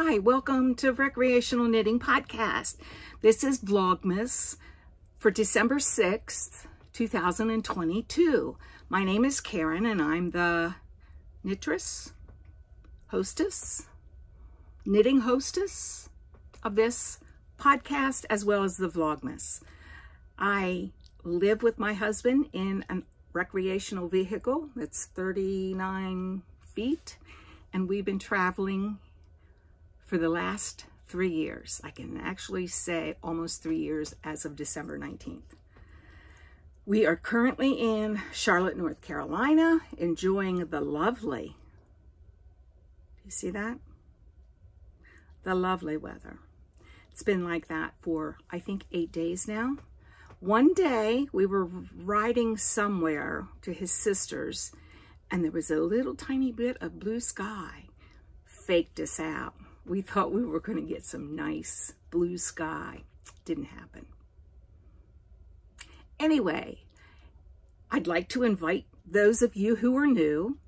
Hi, welcome to Recreational Knitting Podcast. This is Vlogmas for December 6th, 2022. My name is Karen and I'm the knitting hostess of this podcast as well as the Vlogmas. I live with my husband in a recreational vehicle that's 39 feet and we've been traveling for the last 3 years. I can actually say almost 3 years as of December 19th. We are currently in Charlotte, North Carolina, enjoying the lovely, do you see that? The lovely weather. It's been like that for, I think, 8 days now. One day we were riding somewhere to his sister's and there was a little tiny bit of blue sky. Faked us out. We thought we were going to get some nice blue sky. Didn't happen. Anyway, I'd like to invite those of you who are new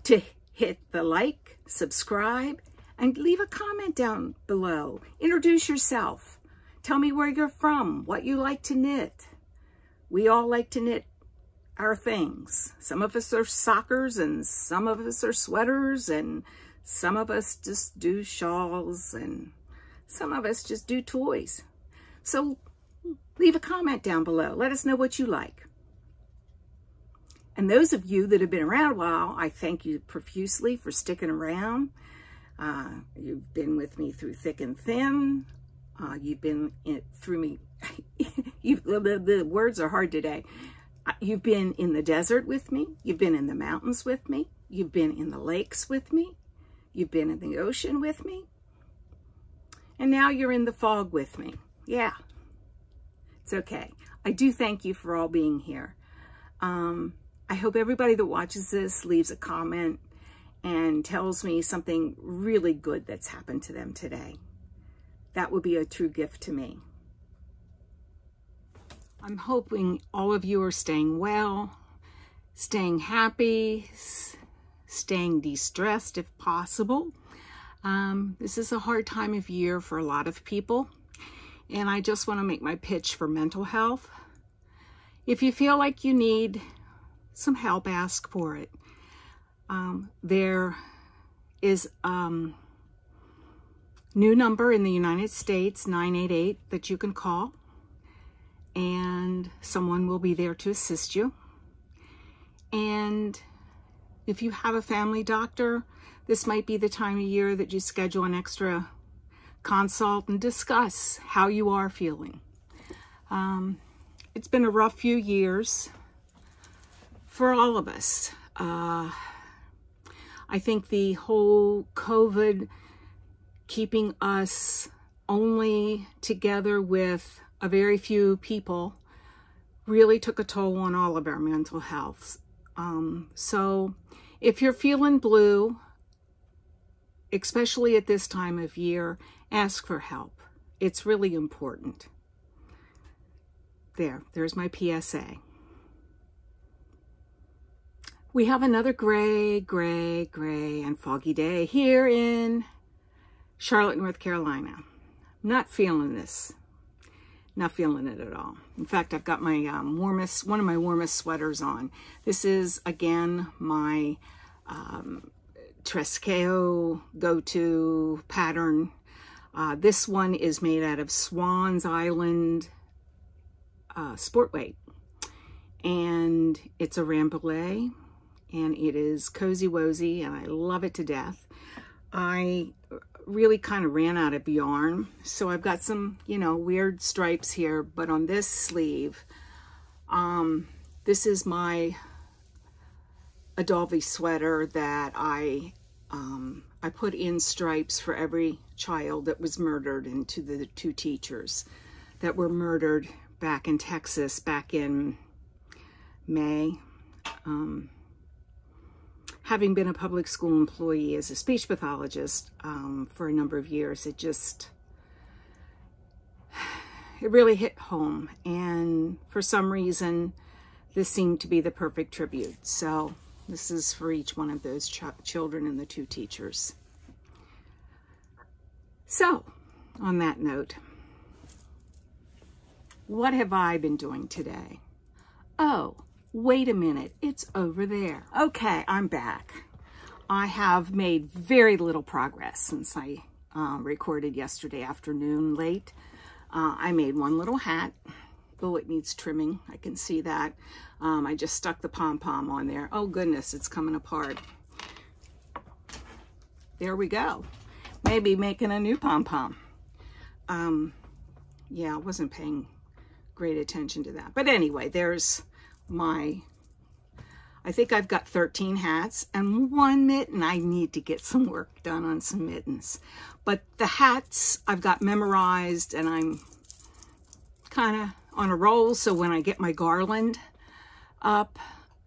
to hit the like, subscribe, and leave a comment down below. Introduce yourself. Tell me where you're from, what you like to knit. We all like to knit our things. Some of us are sockers and some of us are sweaters and some of us just do shawls and some of us just do toys. So leave a comment down below. Let us know what you like. And those of you that have been around a while, I thank you profusely for sticking around. You've been with me through thick and thin. You've been through me. The words are hard today. You've been in the desert with me. You've been in the mountains with me. You've been in the lakes with me. You've been in the ocean with me. And now you're in the fog with me. Yeah, it's okay. I do thank you for all being here. I hope everybody that watches this leaves a comment and tells me something really good that's happened to them today. That would be a true gift to me. I'm hoping all of you are staying well, staying happy, staying de-stressed if possible. This is a hard time of year for a lot of people, and I just want to make my pitch for mental health. If you feel like you need some help, ask for it. There is new number in the United States, 988, that you can call, and someone will be there to assist you. And if you have a family doctor, this might be the time of year that you schedule an extra consult and discuss how you are feeling. It's been a rough few years for all of us. I think the whole COVID keeping us only together with a very few people really took a toll on all of our mental health. So if you're feeling blue, especially at this time of year, ask for help. It's really important. There's my PSA. We have another gray and foggy day here in Charlotte, North Carolina. Not feeling this. Not feeling it at all. In fact, I've got my one of my warmest sweaters on. This is, again, my Tresceo go-to pattern. This one is made out of Swan's Island sport weight. And it's a Rambouillet. And it is cozy wozy, and I love it to death. I really kind of ran out of yarn, so I've got some, weird stripes here, but on this sleeve, this is my Adobe sweater that I put in stripes for every child that was murdered, and to the 2 teachers that were murdered back in Texas back in May. Having been a public school employee as a speech pathologist for a number of years, it really hit home. And for some reason, this seemed to be the perfect tribute. So this is for each one of those children and the 2 teachers. So, on that note, what have I been doing today? Oh, wait a minute, it's over there. Okay, I'm back. I have made very little progress since I recorded yesterday afternoon late. I made one little hat. Oh, it needs trimming. I can see that. I just stuck the pom-pom on there. Oh goodness, it's coming apart. There we go. Maybe making a new pom-pom. Yeah, I wasn't paying great attention to that. But anyway, there's my, I think I've got 13 hats and one mitten. I need to get some work done on some mittens. But the hats I've got memorized, and I'm kind of on a roll. So when I get my garland up,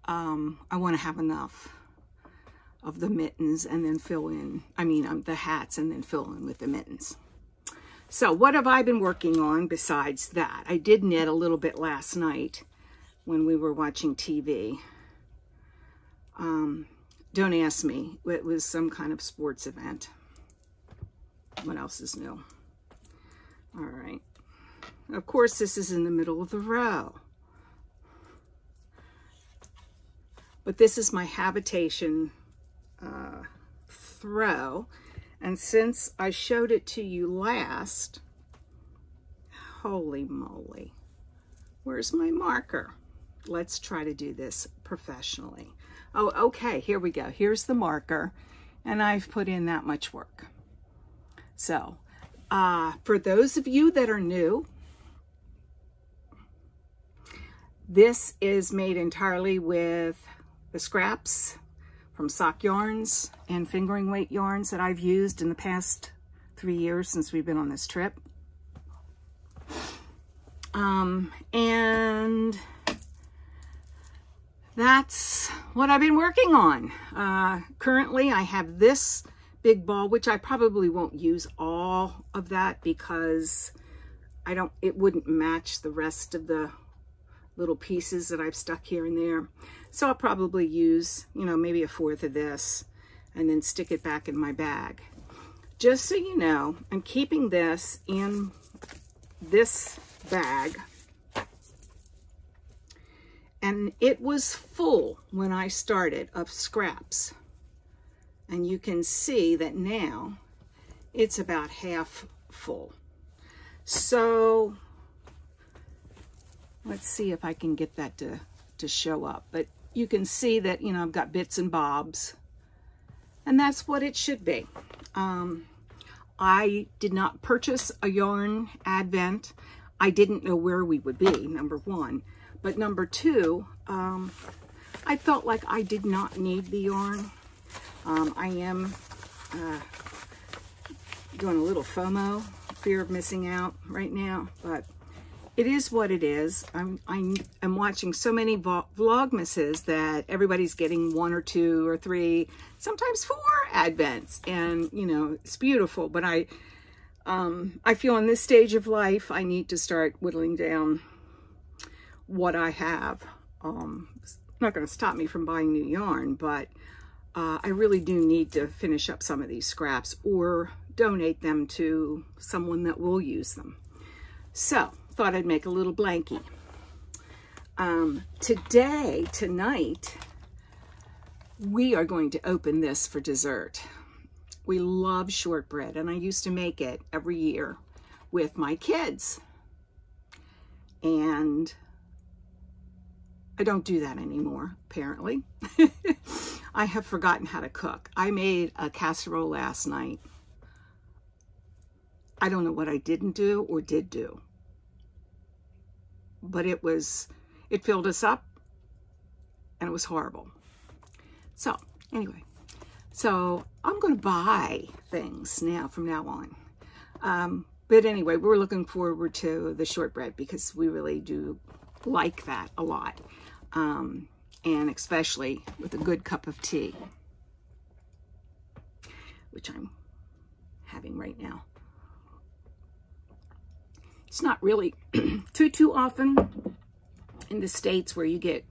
I want to have enough of the mittens and then fill in, the hats and then fill in with the mittens. So what have I been working on besides that? I did knit a little bit last night when we were watching TV. Don't ask me. It was some kind of sports event. What else is new? All right. Of course, this is in the middle of the row. But this is my habitation throw. And since I showed it to you last, holy moly, where's my marker? Let's try to do this professionally. Oh, okay, here we go. Here's the marker, and I've put in that much work. So, for those of you that are new, this is made entirely with the scraps from sock yarns and fingering weight yarns that I've used in the past 3 years since we've been on this trip. And that's what I've been working on. Currently, I have this big ball, which I probably won't use all of that because it wouldn't match the rest of the little pieces that I've stuck here and there. So I'll probably use, maybe a fourth of this and then stick it back in my bag. Just so you know, I'm keeping this in this bag. And it was full when I started of scraps. And you can see that now it's about half full. So let's see if I can get that to show up. But you can see that, I've got bits and bobs. And that's what it should be. I did not purchase a yarn advent. I didn't know where we would be, number one. But number two, I felt like I did not need the yarn. I am doing a little FOMO, fear of missing out right now, but it is what it is. I'm watching so many vlogmases that everybody's getting 1 or 2 or 3, sometimes 4 advents, and it's beautiful. But I feel in this stage of life I need to start whittling down what I have. It's not going to stop me from buying new yarn, but I really do need to finish up some of these scraps or donate them to someone that will use them. So, thought I'd make a little blankie. Tonight, we are going to open this for dessert. We love shortbread, and I used to make it every year with my kids. And I don't do that anymore, apparently. I have forgotten how to cook. I made a casserole last night. I don't know what I didn't do or did do. But it filled us up, and it was horrible. So, anyway. So, I'm going to buy things now, from now on. But anyway, we're looking forward to the shortbread because we really do like that a lot. And especially with a good cup of tea, which I'm having right now. It's not really too often in the States where you get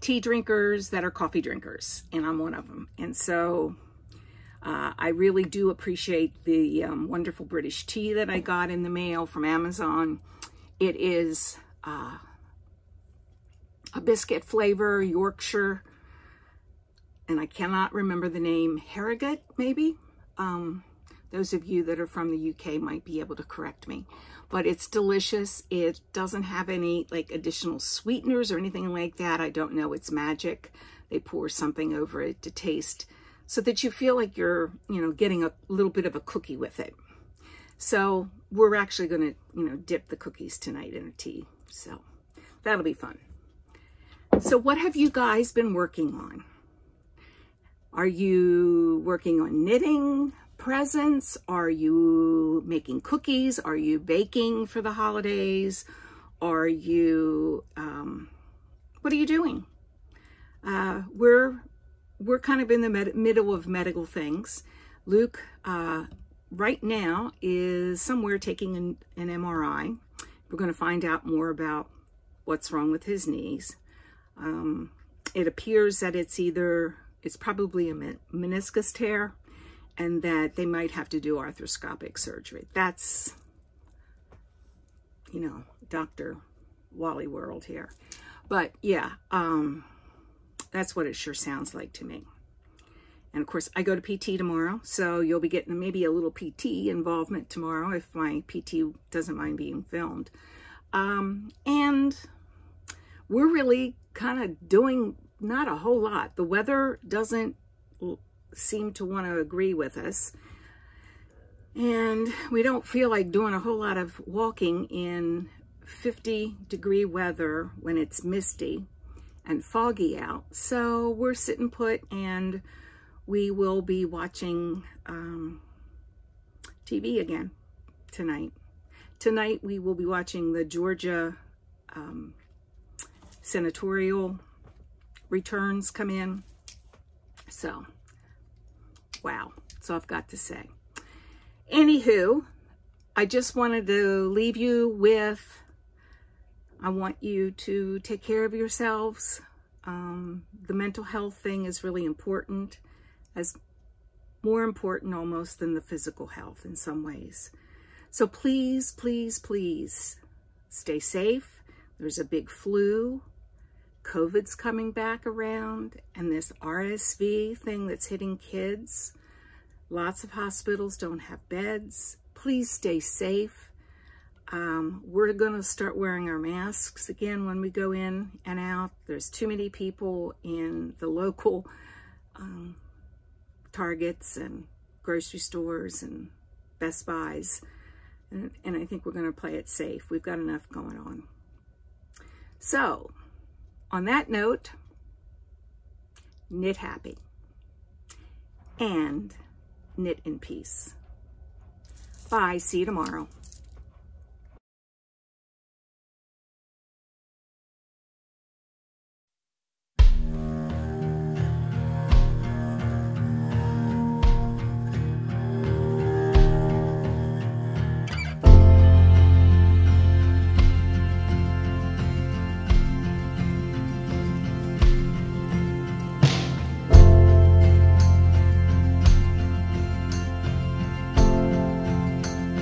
tea drinkers that are coffee drinkers, and I'm one of them. And so I really do appreciate the wonderful British tea that I got in the mail from Amazon. It is a biscuit flavor, Yorkshire, and I cannot remember the name, Harrogate, maybe? Those of you that are from the UK might be able to correct me. But it's delicious. It doesn't have any like additional sweeteners or anything like that. I don't know. It's magic. They pour something over it to taste so that you feel like you're, you know, getting a little bit of a cookie with it. So we're actually going to, you know, dip the cookies tonight in a tea. So that'll be fun. So what have you guys been working on? Are you working on knitting presents? Are you making cookies? Are you baking for the holidays? Are you, what are you doing? We're kind of in the middle of medical things. Luke, right now is somewhere taking an MRI. We're going to find out more about what's wrong with his knees. It appears that it's probably a meniscus tear, and that they might have to do arthroscopic surgery. That's, you know, Dr. Wally World here. But yeah, that's what it sure sounds like to me. And of course, I go to PT tomorrow, so you'll be getting maybe a little PT involvement tomorrow if my PT doesn't mind being filmed. And we're really kind of doing not a whole lot. The weather doesn't seem to want to agree with us, and we don't feel like doing a whole lot of walking in 50-degree weather when it's misty and foggy out. So we're sitting put, and we will be watching TV again tonight. Tonight we will be watching the Georgia senatorial returns come in. So wow, that's all I've got to say. Anywho, I just wanted to leave you with, I want you to take care of yourselves. The mental health thing is really important, as more important almost than the physical health in some ways. So please, please, please stay safe. There's a big flu. COVID's coming back around, and this RSV thing that's hitting kids. Lots of hospitals don't have beds. Please stay safe. We're going to start wearing our masks again when we go in and out. There's too many people in the local Targets and grocery stores and Best Buys. And I think we're going to play it safe. We've got enough going on. So, on that note, knit happy and knit in peace. Bye. See you tomorrow.